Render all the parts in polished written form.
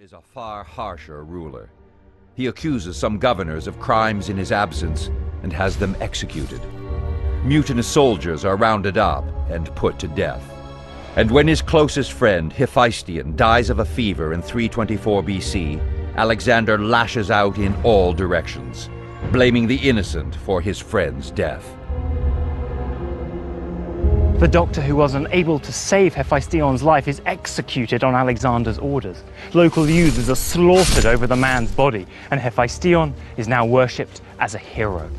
Is a far harsher ruler. He accuses some governors of crimes in his absence and has them executed. Mutinous soldiers are rounded up and put to death. And when his closest friend, Hephaestion, dies of a fever in 324 BC, Alexander lashes out in all directions, blaming the innocent for his friend's death. The doctor who was unable to save Hephaestion's life is executed on Alexander's orders. Local users are slaughtered over the man's body, and Hephaestion is now worshipped as a hero.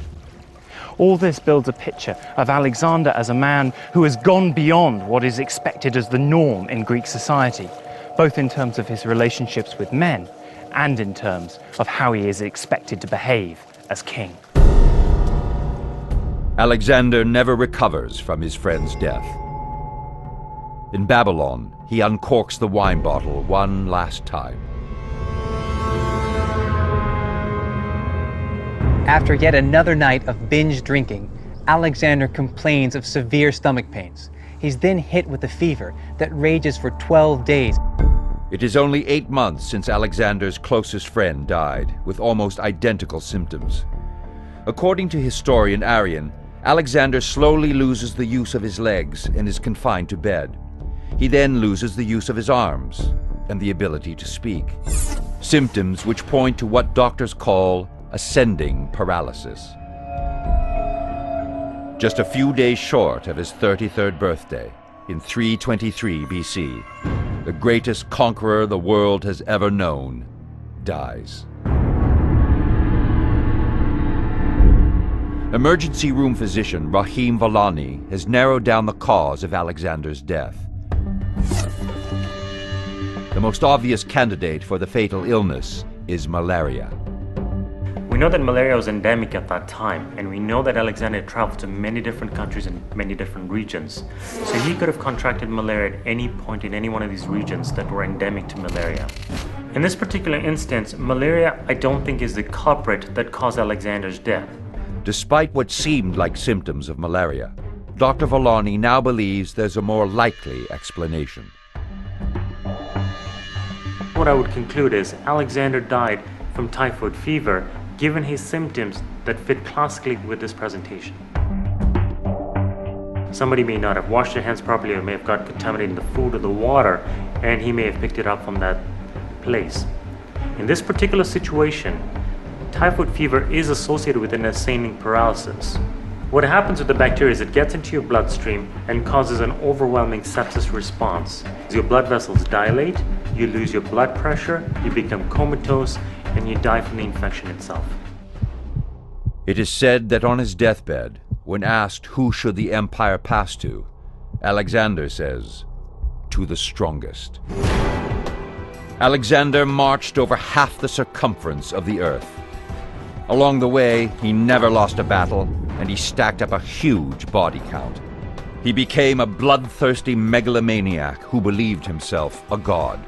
All this builds a picture of Alexander as a man who has gone beyond what is expected as the norm in Greek society, both in terms of his relationships with men and in terms of how he is expected to behave as king. Alexander never recovers from his friend's death. In Babylon, he uncorks the wine bottle one last time. After yet another night of binge drinking, Alexander complains of severe stomach pains. He's then hit with a fever that rages for 12 days. It is only 8 months since Alexander's closest friend died, with almost identical symptoms. According to historian Arrian, Alexander slowly loses the use of his legs and is confined to bed. He then loses the use of his arms and the ability to speak. Symptoms which point to what doctors call ascending paralysis. Just a few days short of his 33rd birthday, in 323 BC, the greatest conqueror the world has ever known dies. Emergency room physician Rahim Vallani has narrowed down the cause of Alexander's death. The most obvious candidate for the fatal illness is malaria. We know that malaria was endemic at that time, and we know that Alexander traveled to many different countries and many different regions. So he could have contracted malaria at any point in any one of these regions that were endemic to malaria. In this particular instance, malaria I don't think is the culprit that caused Alexander's death. Despite what seemed like symptoms of malaria, Dr. Vallani now believes there's a more likely explanation. What I would conclude is Alexander died from typhoid fever, given his symptoms that fit classically with this presentation. Somebody may not have washed their hands properly or may have got contaminated in the food or the water, and he may have picked it up from that place. In this particular situation, typhoid fever is associated with an ascending paralysis. What happens with the bacteria is it gets into your bloodstream and causes an overwhelming sepsis response. Your blood vessels dilate, you lose your blood pressure, you become comatose, and you die from the infection itself. It is said that on his deathbed, when asked who should the empire pass to, Alexander says, "To the strongest." Alexander marched over half the circumference of the earth. Along the way, he never lost a battle, and he stacked up a huge body count. He became a bloodthirsty megalomaniac who believed himself a god.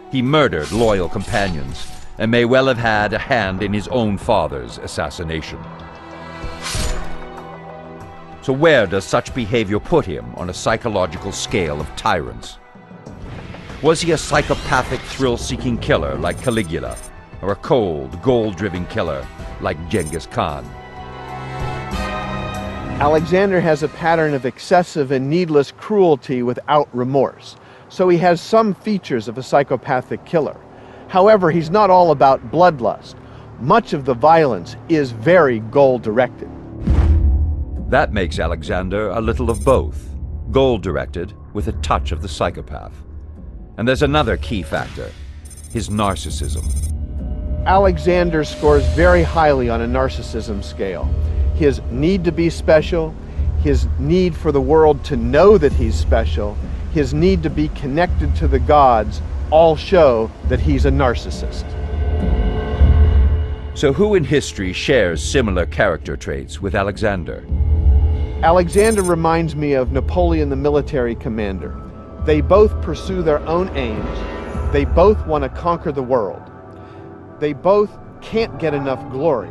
He murdered loyal companions, and may well have had a hand in his own father's assassination. So where does such behavior put him on a psychological scale of tyrants? Was he a psychopathic, thrill-seeking killer like Caligula, or a cold, goal-driven killer like Genghis Khan? Alexander has a pattern of excessive and needless cruelty without remorse, so he has some features of a psychopathic killer. However, he's not all about bloodlust. Much of the violence is very goal-directed. That makes Alexander a little of both, goal-directed with a touch of the psychopath. And there's another key factor, his narcissism. Alexander scores very highly on a narcissism scale. His need to be special, his need for the world to know that he's special, his need to be connected to the gods, all show that he's a narcissist. So who in history shares similar character traits with Alexander? Alexander reminds me of Napoleon, the military commander. They both pursue their own aims. They both want to conquer the world. They both can't get enough glory,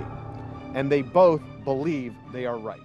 and they both believe they are right.